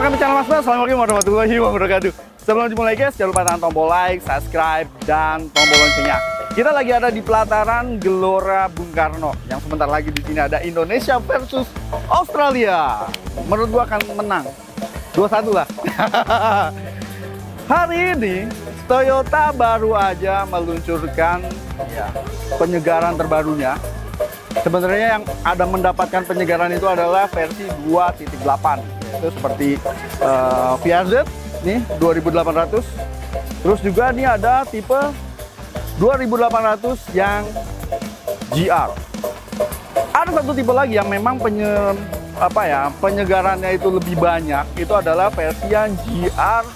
Welcome to channel Mas Bas. Assalamualaikum warahmatullahi wabarakatuh. Sebelum dimulai guys, jangan lupa tekan tombol like, subscribe, dan tombol loncengnya. Kita lagi ada di pelataran Gelora Bung Karno. Yang sebentar lagi di sini ada Indonesia versus Australia. Menurut gua akan menang 2-1 lah. Hari ini Toyota baru aja meluncurkan penyegaran terbarunya. Sebenarnya yang ada mendapatkan penyegaran itu adalah versi 2.8. Itu seperti VRZ nih 2800. Terus juga ini ada tipe 2800 yang GR. Ada satu tipe lagi yang memang penyegarannya itu lebih banyak. Itu adalah versi yang GR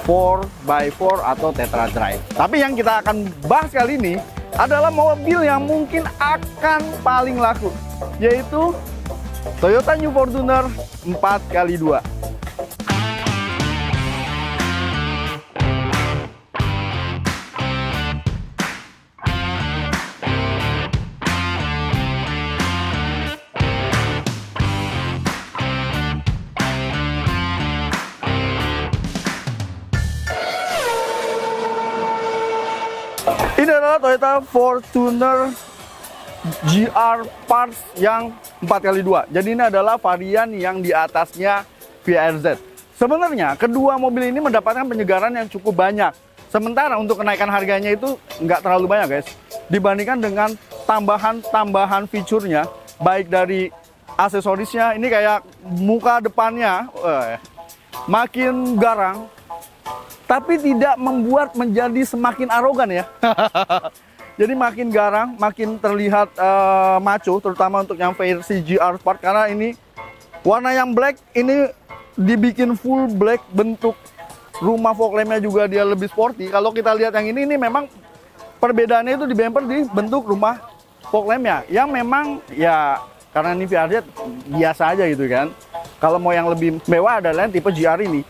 4x4 atau Tetra Drive. Tapi yang kita akan bahas kali ini adalah mobil yang mungkin akan paling laku, yaitu Toyota New Fortuner 4x2. Ini adalah Toyota Fortuner GR Parts yang 4x2. Jadi ini adalah varian yang di atasnya VRZ. Sebenarnya kedua mobil ini mendapatkan penyegaran yang cukup banyak. Sementara untuk kenaikan harganya itu nggak terlalu banyak guys. Dibandingkan dengan tambahan fiturnya, baik dari aksesorisnya, ini kayak muka depannya makin garang, tapi tidak membuat menjadi semakin arogan ya. Jadi makin garang, makin terlihat macho, terutama untuk yang versi GR Sport. Karena ini warna yang black, ini dibikin full black, bentuk rumah fog lampnya juga dia lebih sporty. Kalau kita lihat yang ini memang perbedaannya itu di bumper di bentuk rumah fog lampnya. Yang memang ya karena ini VRZ biasa aja gitu kan. Kalau mau yang lebih mewah adalah tipe GR ini.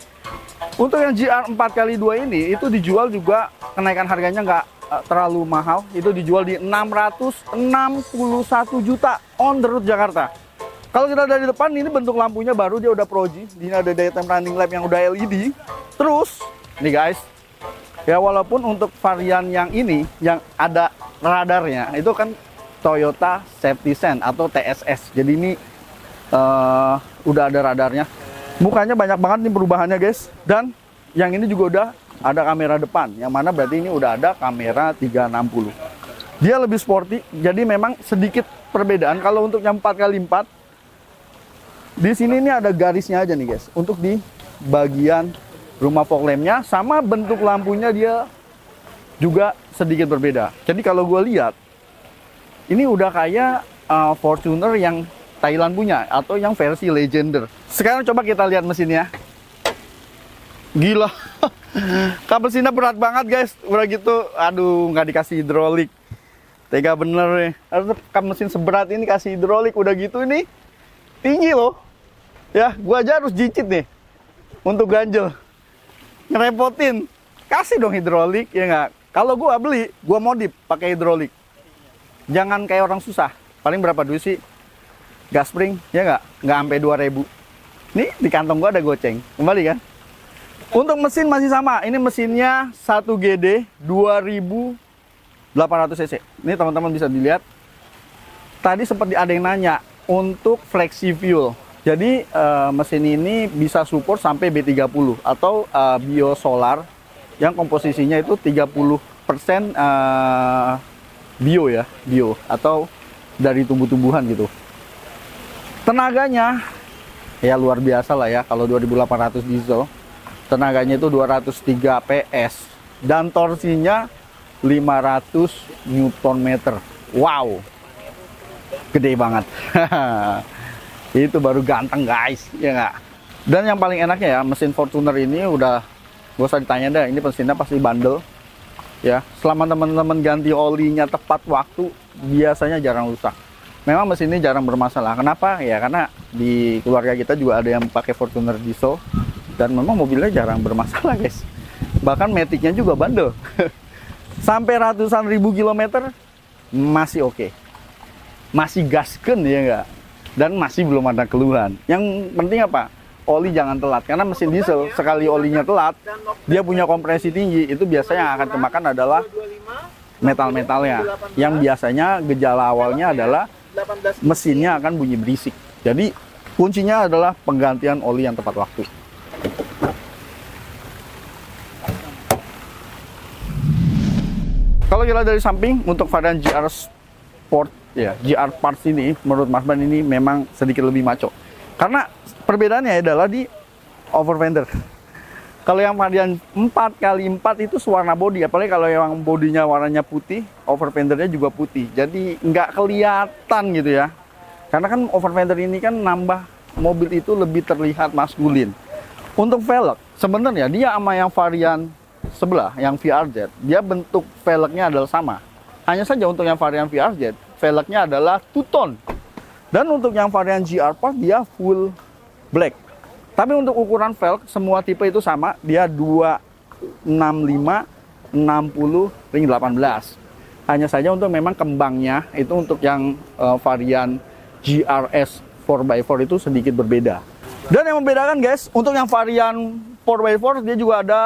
Untuk yang GR 4x2 ini itu dijual juga kenaikan harganya nggak terlalu mahal, itu dijual di 661 juta on the road Jakarta. Kalau kita dari depan, ini bentuk lampunya baru, dia udah Pro G. Ini ada daytime running lamp yang udah LED. Terus nih guys, ya walaupun untuk varian yang ini yang ada radarnya itu kan Toyota Safety Sense atau TSS. Jadi ini udah ada radarnya. Mukanya banyak banget nih perubahannya guys. Dan yang ini juga udah ada kamera depan, yang mana berarti ini udah ada kamera 360. Dia lebih sporty, jadi memang sedikit perbedaan. Kalau untuk yang 4x4, di sini ini ada garisnya aja nih guys. Untuk di bagian rumah fog lampnya, sama bentuk lampunya dia juga sedikit berbeda. Jadi kalau gue lihat, ini udah kayak Fortuner yang Thailand punya, atau yang versi Legender. Sekarang coba kita lihat mesinnya. Gila. Kabel sini berat banget guys. Udah gitu, aduh, nggak dikasih hidrolik. Tega bener nih. Harus mesin seberat ini kasih hidrolik. Udah gitu ini tinggi loh. Ya, gua aja harus jicit nih untuk ganjel. Ngerepotin. Kasih dong hidrolik, ya nggak? Kalau gua beli, gua modif pakai hidrolik. Jangan kayak orang susah. Paling berapa duit sih? Gas spring, ya nggak? Nggak sampai 2.000. Nih, di kantong gua ada goceng. Kembali kan? Untuk mesin masih sama. Ini mesinnya 1GD 2800 cc. Ini teman-teman bisa dilihat. Tadi seperti ada yang nanya untuk flexi fuel. Jadi mesin ini bisa support sampai B30 atau biosolar yang komposisinya itu 30% bio ya, bio atau dari tumbuh-tumbuhan gitu. Tenaganya ya luar biasa lah ya kalau 2800 diesel. Tenaganya itu 203 PS dan torsinya 500 Nm. Wow, gede banget. Itu baru ganteng guys, ya nggak? Dan yang paling enaknya ya, mesin Fortuner ini udah gak usah ditanya deh, ini mesinnya pasti bandel ya. Selama teman-teman ganti olinya tepat waktu, biasanya jarang rusak. Memang mesin ini jarang bermasalah. Kenapa? Ya karena di keluarga kita juga ada yang pakai Fortuner diesel. Dan memang mobilnya jarang bermasalah guys. Bahkan Matic-nya juga bandel. Sampai ratusan ribu kilometer masih oke. Masih gasken ya enggak? Dan masih belum ada keluhan. Yang penting apa? oli jangan telat, karena mesin diesel sekali olinya telat, dia punya kompresi tinggi, itu biasanya yang akan kemakan adalah metal-metalnya, yang biasanya gejala awalnya adalah mesinnya akan bunyi berisik. Jadi kuncinya adalah penggantian oli yang tepat waktu. Kalau kita dari samping, untuk varian GR Sport ya, GR Parts ini menurut Mas Ban ini memang sedikit lebih maco. Karena perbedaannya adalah di over fender. Kalau yang varian 4x4 itu warna body, apalagi kalau yang bodinya warnanya putih, over fendernya juga putih. Jadi nggak kelihatan gitu ya. Karena kan over fender ini kan nambah mobil itu lebih terlihat maskulin. Untuk velg, sebenarnya dia sama yang varian sebelah, yang VRZ, dia bentuk velgnya adalah sama. Hanya saja untuk yang varian VRZ, velgnya adalah two-tone. Dan untuk yang varian GR Part, dia full black. Tapi untuk ukuran velg, semua tipe itu sama. Dia 265, 60, ring 18. Hanya saja untuk memang kembangnya, itu untuk yang varian GRS 4x4 itu sedikit berbeda. Dan yang membedakan guys, untuk yang varian 4x4 dia juga ada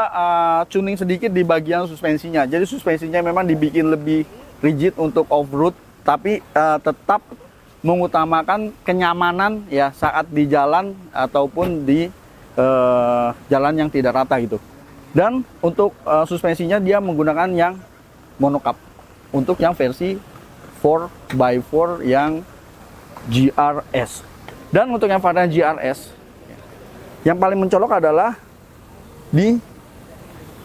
tuning sedikit di bagian suspensinya. Jadi suspensinya memang dibikin lebih rigid untuk off-road, tapi tetap mengutamakan kenyamanan ya saat di jalan ataupun di jalan yang tidak rata gitu. Dan untuk suspensinya dia menggunakan yang monokap untuk yang versi 4x4 yang GRS. Dan untuk yang varian GRS, yang paling mencolok adalah di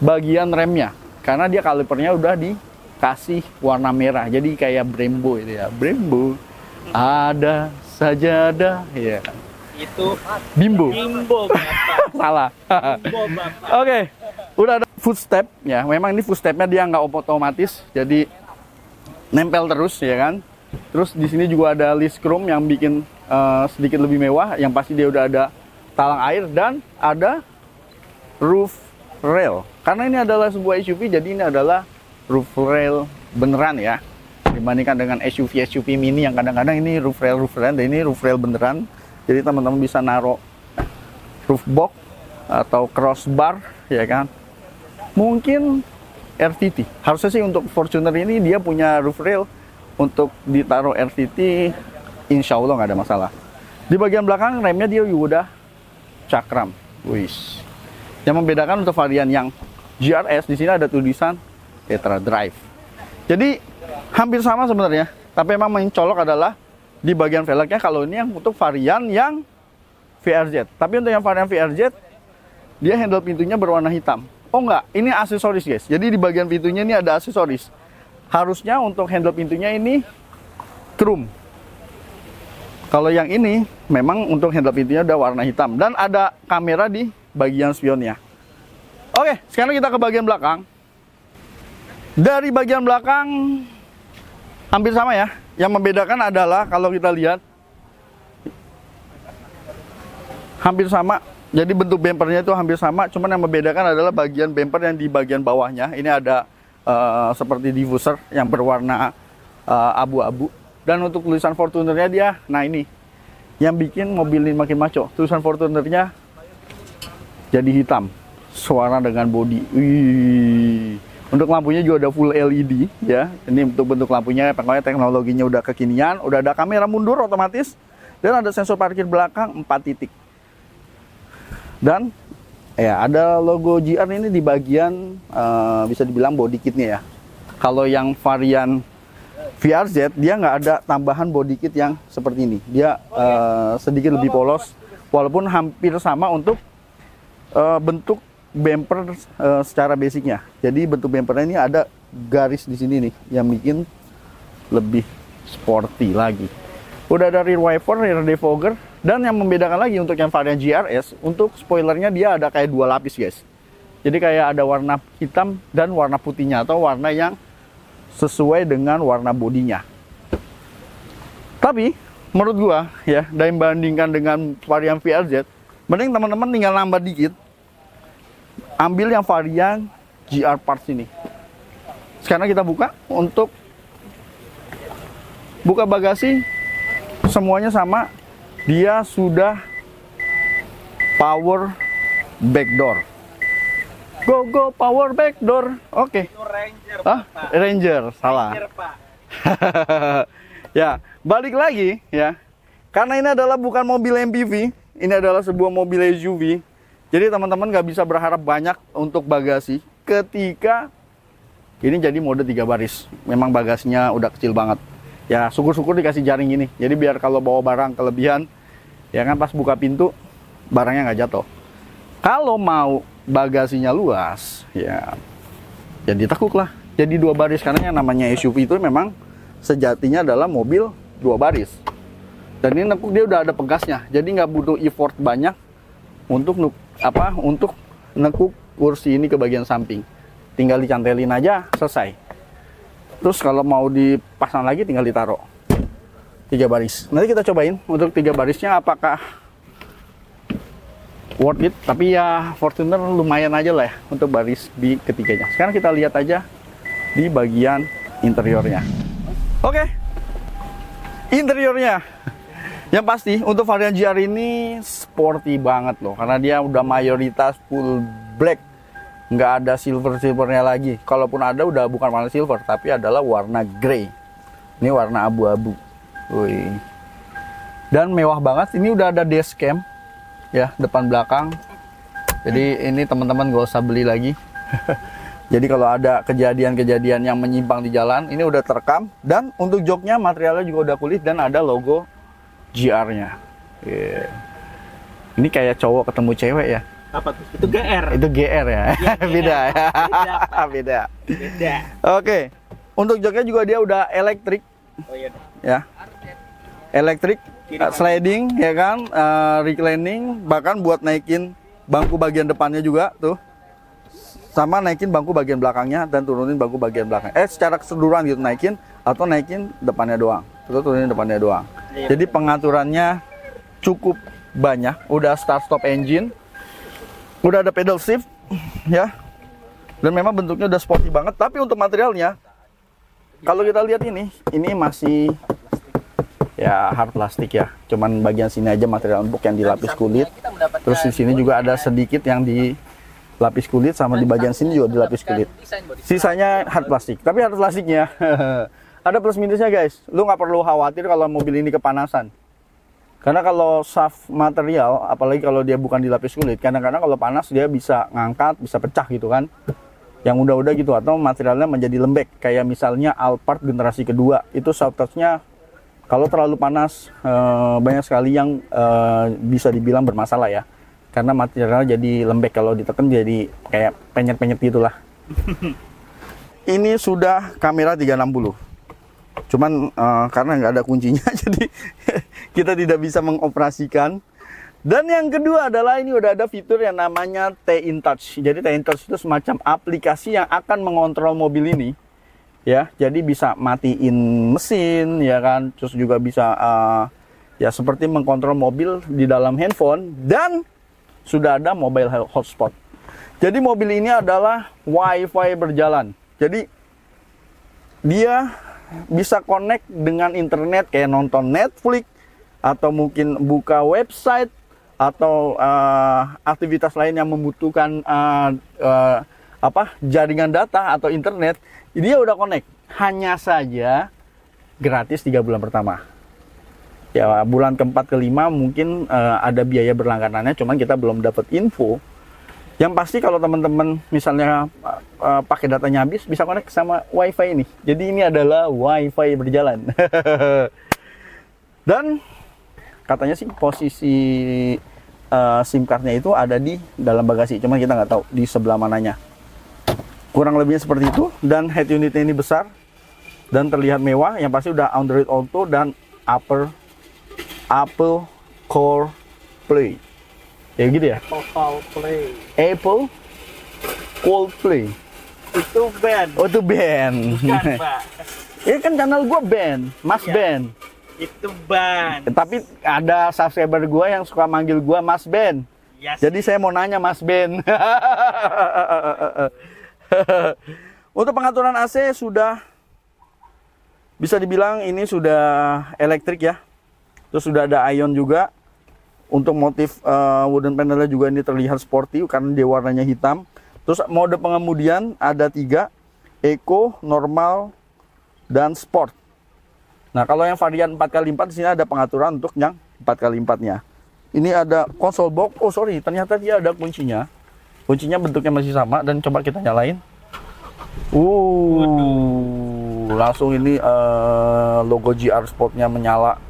bagian remnya, karena dia kalipernya udah dikasih warna merah, jadi kayak Brembo itu ya. Brembo ada sajadah ya. Itu Bimbo. Bimbo Bapak. Salah. Bimbo Bapak. Oke, udah ada footstep ya. Memang ini footstepnya dia nggak otomatis, jadi nempel terus ya kan. Terus di sini juga ada list chrome yang bikin sedikit lebih mewah. Yang pasti dia udah ada talang air dan ada roof rail. Karena ini adalah sebuah SUV, jadi ini adalah roof rail beneran ya. Dibandingkan dengan SUV mini yang kadang-kadang ini roof rail dan ini roof rail beneran. Jadi teman-teman bisa naruh roof box atau crossbar ya kan. Mungkin RTT. Harusnya sih untuk Fortuner ini dia punya roof rail. Untuk ditaruh RTT insya Allah nggak ada masalah. Di bagian belakang remnya dia juga udah cakram. Wis. Yang membedakan untuk varian yang GRS di sini ada tulisan Tetra Drive. Jadi hampir sama sebenarnya, tapi memang mencolok adalah di bagian velgnya. Kalau ini yang untuk varian yang VRZ. Tapi untuk yang varian VRZ dia handle pintunya berwarna hitam. Oh enggak, ini aksesoris guys. Jadi di bagian pintunya ini ada aksesoris. Harusnya untuk handle pintunya ini chrome. Kalau yang ini memang untuk handle pintunya udah warna hitam dan ada kamera di bagian spionnya. Oke, sekarang kita ke bagian belakang. Dari bagian belakang hampir sama ya. Yang membedakan adalah kalau kita lihat hampir sama. Jadi bentuk bumpernya itu hampir sama, cuman yang membedakan adalah bagian bumper yang di bagian bawahnya. Ini ada seperti diffuser yang berwarna abu-abu. Dan untuk tulisan Fortunernya dia, nah ini yang bikin mobil ini makin maco. Tulisan Fortunernya jadi hitam, suara dengan body. Wih. Untuk lampunya juga ada full LED ya. Ini untuk bentuk lampunya, pokoknya teknologinya udah kekinian. Udah ada kamera mundur otomatis dan ada sensor parkir belakang 4 titik. Dan ya ada logo GR ini di bagian bisa dibilang body kitnya ya. Kalau yang varian VRZ dia nggak ada tambahan body kit yang seperti ini. Dia sedikit lebih polos, walaupun hampir sama untuk bentuk bumper secara basicnya. Jadi bentuk bumpernya ini ada garis di sini nih yang bikin lebih sporty lagi. Udah ada rear wiper, rear defogger, dan yang membedakan lagi untuk yang varian GRS, untuk spoilernya dia ada kayak 2 lapis guys. Jadi kayak ada warna hitam dan warna putihnya atau warna yang sesuai dengan warna bodinya. Tapi menurut gua ya, dan bandingkan dengan varian VRZ, mending teman-teman tinggal nambah dikit, ambil yang varian GR Parts ini. Sekarang kita buka. Untuk buka bagasi semuanya sama, dia sudah power backdoor. Go power backdoor. Oke. Itu Ranger, Ah, Bapak. Ranger, salah. Ranger, Pak. Ya, balik lagi ya. Karena ini adalah bukan mobil MPV, ini adalah sebuah mobil SUV. Jadi teman-teman nggak bisa berharap banyak untuk bagasi ketika ini jadi mode 3 baris. Memang bagasinya udah kecil banget. Ya, syukur-syukur dikasih jaring ini. Jadi biar kalau bawa barang kelebihan, ya kan pas buka pintu barangnya nggak jatuh. Kalau mau bagasinya luas, ya jadi tekuk lah. Jadi 2 baris karena yang namanya SUV itu memang sejatinya adalah mobil 2 baris. Dan ini nekuk dia udah ada pegasnya, jadi nggak butuh effort banyak untuk untuk nekuk kursi ini ke bagian samping. Tinggal dicantelin aja, selesai. Terus kalau mau dipasang lagi tinggal ditaruh 3 baris. Nanti kita cobain untuk 3 barisnya apakah worth it. Tapi ya Fortuner lumayan aja lah ya untuk baris di ketiganya. Sekarang kita lihat aja di bagian interiornya. Oke, interiornya. Yang pasti untuk varian GR ini sporty banget loh, karena dia udah mayoritas full black, nggak ada silvernya lagi. Kalaupun ada udah bukan warna silver, tapi adalah warna grey. Ini warna abu-abu. Wih. Dan mewah banget. Ini udah ada dashcam ya, depan belakang. Jadi ini teman-teman gak usah beli lagi. Jadi kalau ada kejadian-kejadian yang menyimpang di jalan, ini udah terekam. Dan untuk joknya materialnya juga udah kulit dan ada logo GR-nya. Yeah. Ini kayak cowok ketemu cewek ya. Apa tuh? Itu GR. Itu GR ya. GR. Beda ya. Beda. Beda. Oke. Untuk joknya juga dia udah elektrik Oh iya. ya. Elektrik, sliding ya kan, reclining, bahkan buat naikin bangku bagian depannya juga tuh. Sama naikin bangku bagian belakangnya dan turunin bangku bagian belakang. Secara keseluruhan gitu naikin atau naikin depannya doang. Terus turunin depannya doang. Iya. Jadi pengaturannya cukup banyak. Udah start stop engine. Udah ada pedal shift ya. Dan memang bentuknya udah sporty banget, tapi untuk materialnya kalau kita lihat ini masih ya hard plastik ya. Cuman bagian sini aja material empuk yang dilapis kulit. Terus di sini juga ada sedikit yang dilapis kulit, sama di bagian sini juga dilapis kulit. Sisanya hard plastik. Tapi hard plastiknya ada plus minusnya guys. Lu nggak perlu khawatir kalau mobil ini kepanasan. Karena kalau soft material, apalagi kalau dia bukan dilapis kulit, kadang-kadang kalau panas dia bisa ngangkat, bisa pecah gitu kan. Yang udah-udah gitu, atau materialnya menjadi lembek. Kayak misalnya Alphard generasi kedua, itu soft touch-nya kalau terlalu panas banyak sekali yang bisa dibilang bermasalah ya. Karena materialnya jadi lembek, kalau ditekan jadi kayak penyet-penyet gitulah. Ini sudah kamera 360. Cuman karena nggak ada kuncinya jadi kita tidak bisa mengoperasikan. Dan yang kedua adalah ini udah ada fitur yang namanya T-InTouch. Jadi T-InTouch itu semacam aplikasi yang akan mengontrol mobil ini. Ya, jadi bisa matiin mesin ya kan, terus juga bisa ya seperti mengkontrol mobil di dalam handphone, dan sudah ada mobile hotspot. Jadi mobil ini adalah WiFi berjalan. Jadi dia bisa connect dengan internet kayak nonton Netflix atau mungkin buka website atau aktivitas lain yang membutuhkan jaringan data atau internet. Dia udah connect. Hanya saja gratis 3 bulan pertama. Ya, bulan keempat kelima mungkin ada biaya berlangganannya, cuman kita belum dapat info. Yang pasti kalau teman-teman misalnya pakai datanya habis, bisa connect sama WiFi ini. Jadi ini adalah WiFi berjalan. Dan katanya sih posisi SIM cardnya itu ada di dalam bagasi, cuman kita nggak tahu di sebelah mananya. Kurang lebihnya seperti itu. Dan head unitnya ini besar dan terlihat mewah. Yang pasti udah Android Auto dan Apple CarPlay. Ya gitu ya. Apple CarPlay. Itu band. Oh itu band. Bukan, Pak. Ini kan channel gue band, Mas Iya. Band. Itu band. Tapi ada subscriber gue yang suka manggil gue Mas Band. Yes. Jadi saya mau nanya Mas Ben. Untuk pengaturan AC sudah bisa dibilang ini sudah elektrik ya. Terus sudah ada ion juga. Untuk motif wooden panelnya juga ini terlihat sporty karena dia warnanya hitam. Terus mode pengemudian ada 3, Eco, Normal, dan Sport. Nah, kalau yang varian 4x4 di sini ada pengaturan untuk yang 4x4-nya. Ini ada console box. Oh sorry, ternyata dia ada kuncinya. Kuncinya bentuknya masih sama dan coba kita nyalain. Langsung ini logo GR Sportnya menyala,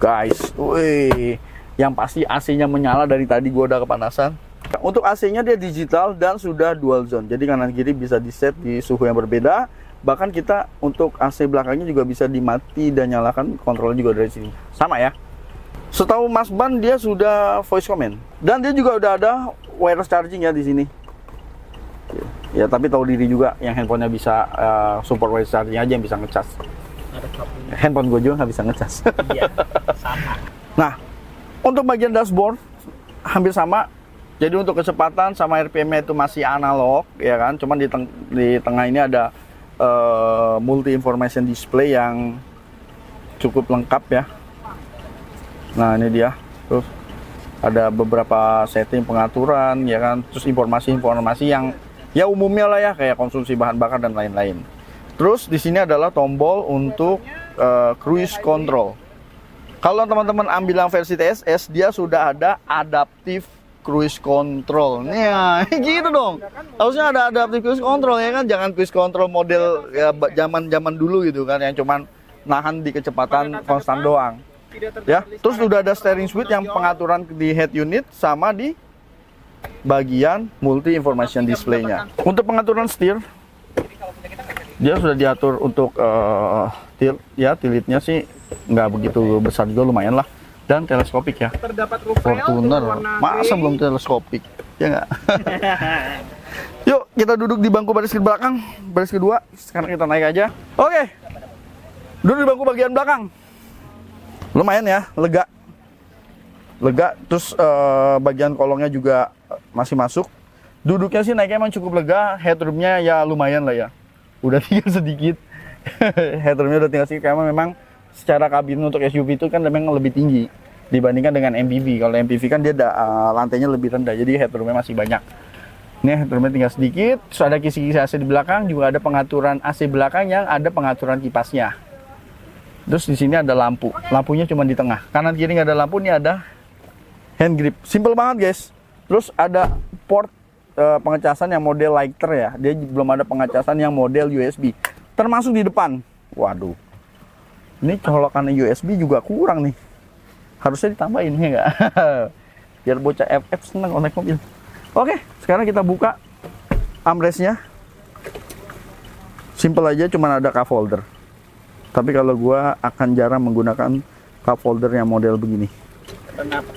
guys. Wih, yang pasti AC-nya menyala dari tadi gua udah kepanasan. Untuk AC-nya dia digital dan sudah dual zone. Jadi kanan kiri bisa di set di suhu yang berbeda. Bahkan kita untuk AC belakangnya juga bisa dimati dan nyalakan, kontrolnya juga dari sini. Sama ya. Setahu Mas Ban dia sudah voice command dan dia juga udah ada wireless charging ya di sini. Ya tapi tahu diri juga yang handphonenya bisa support wireless charging aja yang bisa ngecas. Handphone gue juga nggak bisa ngecas. Iya, sama. Nah, untuk bagian dashboard hampir sama. Jadi untuk kecepatan sama RPM-nya itu masih analog, ya kan. Cuman di tengah ini ada multi information display yang cukup lengkap ya. Nah ini dia, terus ada beberapa setting pengaturan ya kan, terus informasi-informasi yang ya umumnya lah ya, kayak konsumsi bahan bakar dan lain-lain. Terus di sini adalah tombol untuk cruise control. Kalau teman-teman ambil yang versi TSS, dia sudah ada adaptive cruise control. Nah gitu dong, harusnya ada adaptive cruise control ya kan, jangan cruise control model ya zaman dulu gitu kan, yang cuman nahan di kecepatan konstan doang. Ya, terus sudah ada steering switch yang pengaturan di head unit sama di bagian multi information display-nya. Untuk pengaturan setir, dia sudah diatur untuk tilt ya, tiltnya sih nggak begitu besar juga, lumayan lah, dan teleskopik ya. Fortuner, masa belum teleskopik ya nggak? Yuk kita duduk di bangku baris ke belakang, baris kedua. Sekarang kita naik aja. Oke, duduk di bangku bagian belakang. Lumayan ya, lega, terus bagian kolongnya juga masih masuk. Duduknya sih naiknya emang cukup lega, headroomnya ya lumayan lah ya, udah tinggal sedikit. Headroomnya udah tinggal sedikit karena memang secara kabin untuk SUV itu kan memang lebih tinggi dibandingkan dengan MPV. Kalau MPV kan dia lantainya lebih rendah, jadi headroomnya masih banyak. Ini headroomnya tinggal sedikit, terus ada kisi-kisi AC di belakang, juga ada pengaturan AC belakang yang ada pengaturan kipasnya. Terus di sini ada lampu, lampunya cuma di tengah, kanan kiri nggak ada lampu. Ini ada hand grip, simple banget guys. Terus ada port pengecasan yang model lighter ya, dia belum ada pengecasan yang model USB, termasuk di depan. Waduh, ini colokannya USB juga kurang nih, harusnya ditambahin ya nggak? Biar bocah FF seneng naik mobil. Oke, sekarang kita buka armrestnya, simple aja, cuma ada cup holder. Tapi kalau gua akan jarang menggunakan cup holder yang model begini. Kenapa?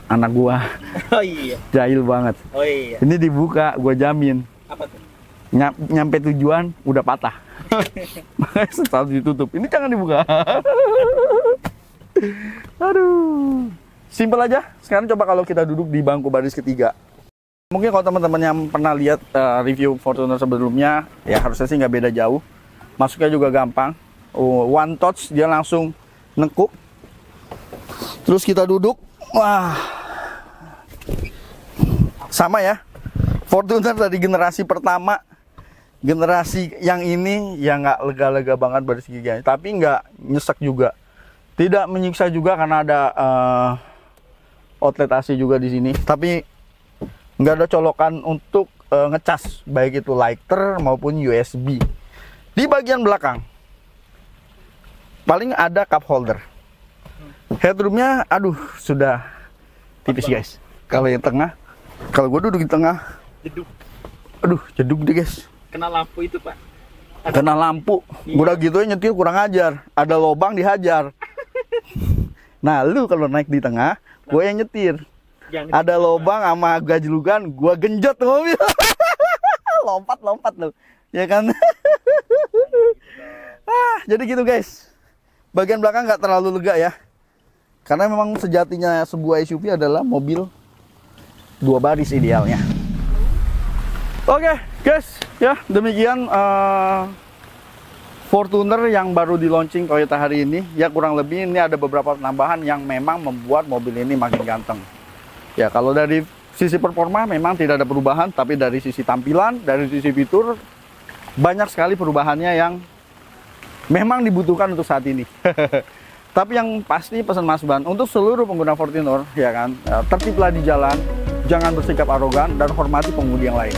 Anak gua Oh iya. jahil banget. Oh iya. Ini dibuka, gua jamin. Apa tuh? Nyampe tujuan udah patah. Setelah ditutup. Ini jangan dibuka. Aduh. Simpel aja. Sekarang coba kalau kita duduk di bangku baris ketiga. Mungkin kalau teman-teman yang pernah lihat review Fortuner sebelumnya, ya harusnya sih nggak beda jauh. Masuknya juga gampang. One touch dia langsung nengkup. Terus kita duduk, wah, sama ya. Fortuner dari generasi pertama, generasi yang ini ya nggak lega-lega banget baris giginya, tapi nggak nyesek juga, tidak menyiksa juga karena ada outlet AC juga di sini. Tapi nggak ada colokan untuk ngecas, baik itu lighter maupun USB. Di bagian belakang paling ada cup holder. Headroomnya aduh sudah tipis guys. Kalau yang tengah, kalau gue duduk di tengah, Jeduk. aduh jeduk deh guys. Kena lampu itu pak. Kena lampu. Iya. Udah gitu nyetir kurang ajar, ada lobang dihajar. Nah lu kalau naik di tengah, gue yang nyetir. Jangan Ada lobang sama gajlukan, gue genjot tuh mobil. Lompat lu, ya kan? Jadi gitu guys. Bagian belakang nggak terlalu lega ya, karena memang sejatinya sebuah SUV adalah mobil dua baris idealnya. Oke guys, ya demikian Fortuner yang baru di launching Toyota hari ini. Ya kurang lebih ini ada beberapa penambahan yang memang membuat mobil ini makin ganteng. Ya kalau dari sisi performa memang tidak ada perubahan, tapi dari sisi tampilan, dari sisi fitur banyak sekali perubahannya yang memang dibutuhkan untuk saat ini. Tapi yang pasti pesan Mas Ban untuk seluruh pengguna Fortuner ya kan, tertiblah di jalan, jangan bersikap arogan dan hormati pengemudi yang lain.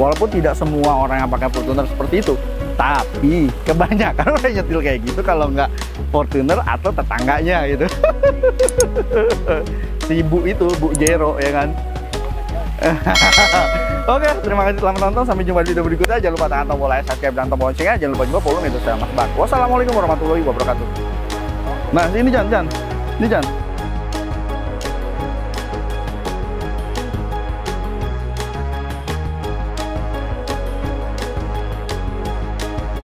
Walaupun tidak semua orang yang pakai Fortuner seperti itu, tapi kebanyakan orang nyetil kayak gitu kalau nggak Fortuner atau tetangganya gitu. Si Bu itu, Bu Jero ya kan. Oke, terima kasih telah menonton. Sampai jumpa di video berikutnya. Jangan lupa tekan tombol like, subscribe, dan tombol loncengnya. Jangan lupa juga follow media sosial Mas Ban. Wassalamualaikum warahmatullahi wabarakatuh. Nah, ini Jan. Ini Jan.